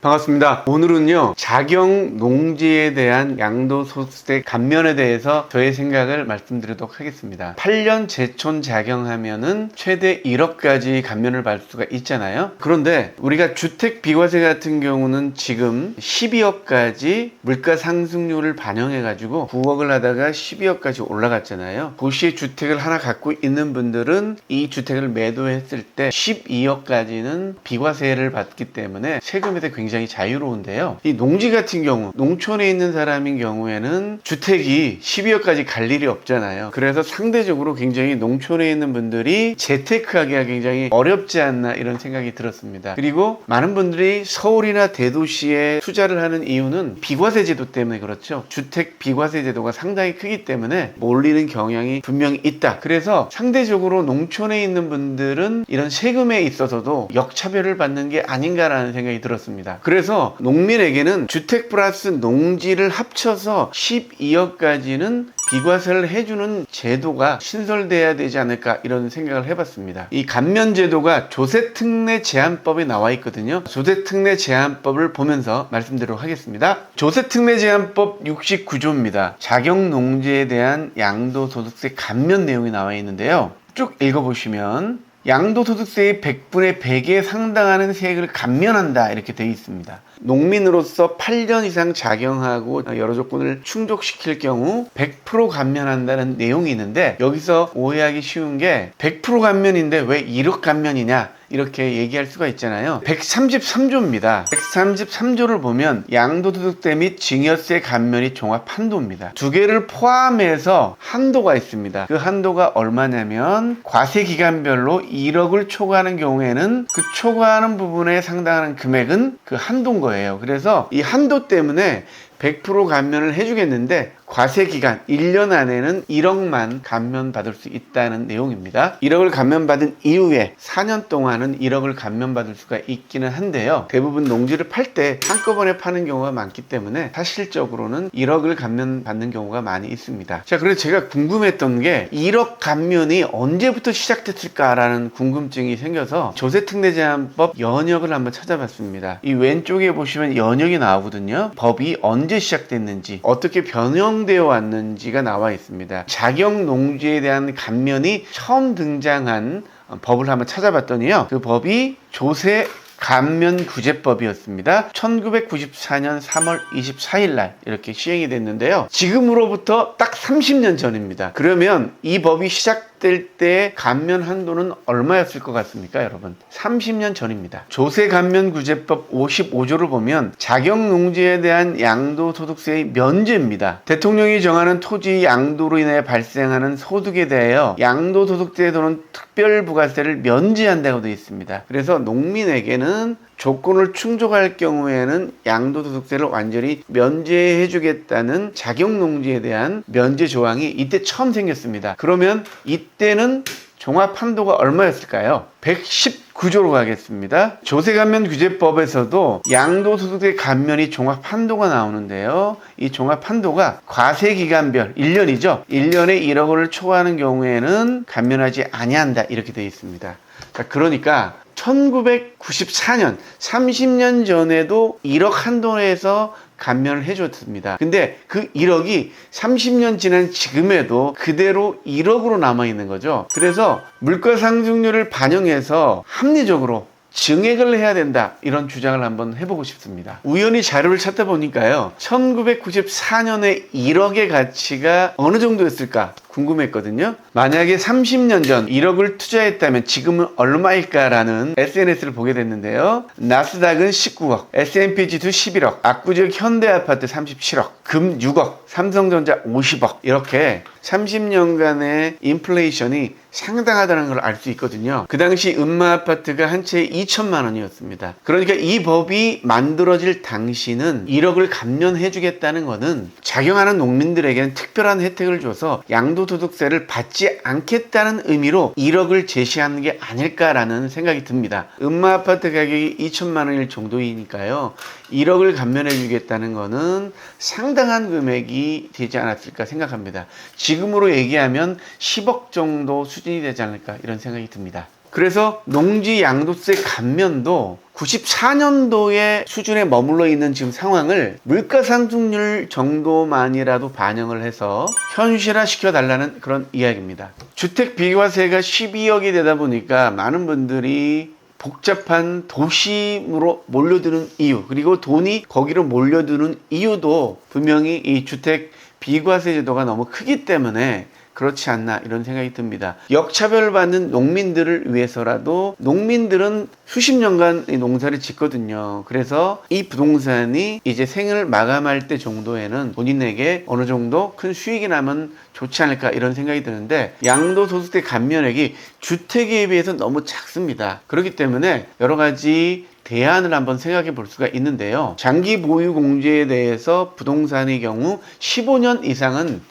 반갑습니다. 오늘은요, 자경농지에 대한 양도소득세 감면에 대해서 저의 생각을 말씀드리도록 하겠습니다. 8년 제촌 자경하면은 최대 1억까지 감면을 받을 수가 있잖아요. 그런데 우리가 주택 비과세 같은 경우는 지금 12억까지 물가 상승률을 반영해가지고 9억을 하다가 12억까지 올라갔잖아요. 도시에 주택을 하나 갖고 있는 분들은 이 주택을 매도했을 때 12억까지는 비과세를 받기 때문에 세금에 대해 굉장히 자유로운데요. 이 농지 같은 경우, 농촌에 있는 사람인 경우에는 주택이 12억까지 갈 일이 없잖아요. 그래서 상대적으로 굉장히 농촌에 있는 분들이 재테크하기가 굉장히 어렵지 않나 이런 생각이 들었습니다. 그리고 많은 분들이 서울이나 대도시에 투자를 하는 이유는 비과세 제도 때문에 그렇죠. 주택 비과세 제도가 상당히 크기 때문에 몰리는 경향이 분명히 있다. 그래서 상대적으로 농촌에 있는 분들은 이런 세금에 있어서도 역차별을 받는 게 아닌가라는 생각이 들었습니다. 그래서 농민에게는 주택 플러스 농지를 합쳐서 12억까지는 비과세를 해주는 제도가 신설돼야 되지 않을까 이런 생각을 해봤습니다. 이 감면 제도가 조세특례 제한법에 나와 있거든요. 조세특례 제한법을 보면서 말씀드리도록 하겠습니다. 조세특례 제한법 69조입니다. 자경농지에 대한 양도소득세 감면 내용이 나와 있는데요. 쭉 읽어보시면 양도소득세의 100분의 100에 상당하는 세액을 감면한다 이렇게 되어 있습니다. 농민으로서 8년 이상 자경하고 여러 조건을 충족시킬 경우 100% 감면한다는 내용이 있는데, 여기서 오해하기 쉬운 게 100% 감면인데 왜 1억 감면이냐 이렇게 얘기할 수가 있잖아요. 133조입니다. 133조를 보면 양도소득세 및 증여세 감면이 종합 한도입니다. 두 개를 포함해서 한도가 있습니다. 그 한도가 얼마냐면 과세 기간별로 1억을 초과하는 경우에는 그 초과하는 부분에 해당하는 금액은 그 한도인 거예요. 그래서 이 한도 때문에 100% 감면을 해주겠는데 과세 기간 1년 안에는 1억만 감면받을 수 있다는 내용입니다. 1억을 감면받은 이후에 4년 동안은 1억을 감면받을 수가 있기는 한데요. 대부분 농지를 팔 때 한꺼번에 파는 경우가 많기 때문에 사실적으로는 1억을 감면받는 경우가 많이 있습니다. 자, 그래서 제가 궁금했던 게 1억 감면이 언제부터 시작됐을까라는 궁금증이 생겨서 조세특례제한법 연역을 한번 찾아봤습니다. 이 왼쪽에 보시면 연역이 나오거든요. 법이 언제 시작됐는지, 어떻게 변형되어 왔는지가 나와 있습니다. 자경농지에 대한 감면이 처음 등장한 법을 한번 찾아봤더니요, 그 법이 조세 감면구제법이었습니다. 1994년 3월 24일 날 이렇게 시행이 됐는데요. 지금으로부터 딱 30년 전입니다. 그러면 이 법이 시작될 때 감면 한도는 얼마였을 것 같습니까, 여러분? 30년 전입니다. 조세감면구제법 55조를 보면 자경농지에 대한 양도소득세의 면제입니다. 대통령이 정하는 토지 양도로 인해 발생하는 소득에 대하여 양도소득세 또는 특별부가세를 면제한다고 되어 있습니다. 그래서 농민에게는 조건을 충족할 경우에는 양도소득세를 완전히 면제해주겠다는 자경농지에 대한 면제 조항이 이때 처음 생겼습니다. 그러면 이때는 종합한도가 얼마였을까요? 119조로 가겠습니다. 조세감면규제법에서도 양도소득세 감면이 종합한도가 나오는데요. 이 종합한도가 과세기간별 1년이죠. 1년에 1억 원을 초과하는 경우에는 감면하지 아니한다 이렇게 되어 있습니다. 자, 그러니까 1994년 30년 전에도 1억 한도에서 감면을 해줬습니다. 근데 그 1억이 30년 지난 지금에도 그대로 1억으로 남아있는 거죠. 그래서 물가 상승률을 반영해서 합리적으로 증액을 해야 된다 이런 주장을 한번 해보고 싶습니다. 우연히 자료를 찾다 보니까요, 1994년에 1억의 가치가 어느 정도였을까 궁금했거든요. 만약에 30년 전 1억을 투자했다면 지금은 얼마일까라는 SNS를 보게 됐는데요. 나스닥은 19억, S&P 지수 11억, 압구지역 현대아파트 37억, 금 6억, 삼성전자 50억, 이렇게 30년간의 인플레이션이 상당하다는 걸 알 수 있거든요. 그 당시 음마아파트가 한 채에 2천만 원이었습니다. 그러니까 이 법이 만들어질 당시는 1억을 감면해 주겠다는 것은 자경하는 농민들에게는 특별한 혜택을 줘서 양도소득세를 받지 않겠다는 의미로 1억을 제시하는 게 아닐까라는 생각이 듭니다. 음마아파트 가격이 2천만 원일 정도이니까요, 1억을 감면해 주겠다는 것은 상당한 금액이 되지 않았을까 생각합니다. 지금으로 얘기하면 10억 정도 수준이 되지 않을까 이런 생각이 듭니다. 그래서 농지 양도세 감면도 94년도의 수준에 머물러 있는 지금 상황을 물가 상승률 정도만이라도 반영을 해서 현실화 시켜달라는 그런 이야기입니다. 주택 비과세가 12억이 되다 보니까 많은 분들이 복잡한 도심으로 몰려드는 이유, 그리고 돈이 거기로 몰려드는 이유도 분명히 이 주택 비과세 제도가 너무 크기 때문에 그렇지 않나 이런 생각이 듭니다. 역차별받는 농민들을 위해서라도 농민들은 수십 년간 이 농사를 짓거든요. 그래서 이 부동산이 이제 생을 마감할 때 정도에는 본인에게 어느 정도 큰 수익이 나면 좋지 않을까 이런 생각이 드는데, 양도소득세 감면액이 주택에 비해서 너무 작습니다. 그렇기 때문에 여러 가지 대안을 한번 생각해 볼 수가 있는데요. 장기 보유 공제에 대해서 부동산의 경우 15년 이상은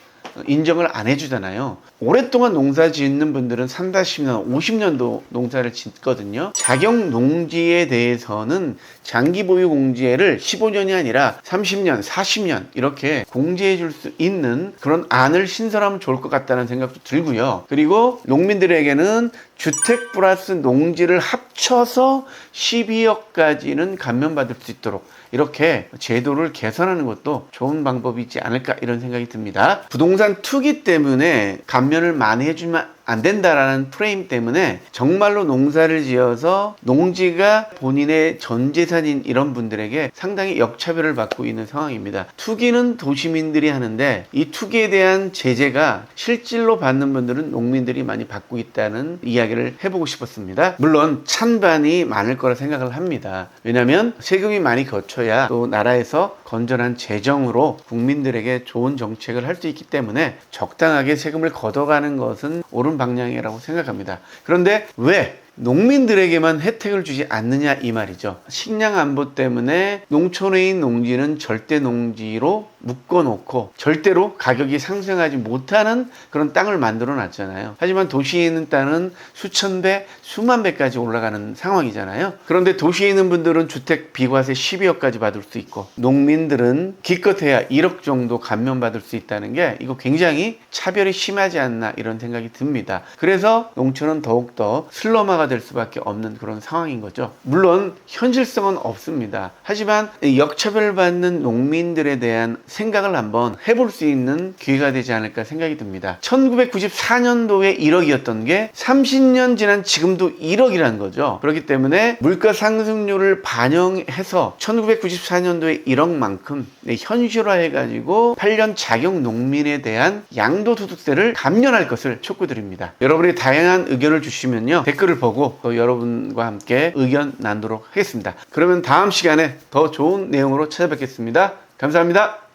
인정을 안 해주잖아요. 오랫동안 농사 짓는 분들은 3-10년, 50년도 농사를 짓거든요. 자격 농지에 대해서는 장기 보유 공제를 15년이 아니라 30년, 40년 이렇게 공제해 줄 수 있는 그런 안을 신설하면 좋을 것 같다는 생각도 들고요. 그리고 농민들에게는 주택 플러스 농지를 합쳐서 12억까지는 감면받을 수 있도록 이렇게 제도를 개선하는 것도 좋은 방법이지 않을까 이런 생각이 듭니다. 부동산 투기 때문에 감면을 많이 해주면 안 된다라는 프레임 때문에 정말로 농사를 지어서 농지가 본인의 전 재산인 이런 분들에게 상당히 역차별을 받고 있는 상황입니다. 투기는 도시민들이 하는데 이 투기에 대한 제재가 실질로 받는 분들은 농민들이 많이 받고 있다는 이야기를 해보고 싶었습니다. 물론 찬반이 많을 거라 생각을 합니다. 왜냐하면 세금이 많이 거쳐야 또 나라에서 건전한 재정으로 국민들에게 좋은 정책을 할 수 있기 때문에 적당하게 세금을 걷어가는 것은 옳은 방향이라고 생각합니다. 그런데 왜 농민들에게만 혜택을 주지 않느냐 이 말이죠. 식량 안보 때문에 농촌에 있는 농지는 절대 농지로 묶어놓고 절대로 가격이 상승하지 못하는 그런 땅을 만들어 놨잖아요. 하지만 도시에 있는 땅은 수천 배, 수만 배까지 올라가는 상황이잖아요. 그런데 도시에 있는 분들은 주택 비과세 12억까지 받을 수 있고 농민들은 기껏해야 1억 정도 감면받을 수 있다는 게 이거 굉장히 차별이 심하지 않나 이런 생각이 듭니다. 그래서 농촌은 더욱더 슬럼화가 될 수밖에 없는 그런 상황인 거죠. 물론 현실성은 없습니다. 하지만 역차별받는 농민들에 대한 생각을 한번 해볼 수 있는 기회가 되지 않을까 생각이 듭니다. 1994년도에 1억이었던 게 30년 지난 지금도 1억이라는 거죠. 그렇기 때문에 물가 상승률을 반영해서 1994년도에 1억만큼 현실화해가지고 8년 자격 농민에 대한 양도소득세를 감면할 것을 촉구드립니다. 여러분이 다양한 의견을 주시면요, 댓글을 보고 또 여러분과 함께 의견 나누도록 하겠습니다. 그러면 다음 시간에 더 좋은 내용으로 찾아뵙겠습니다. 감사합니다.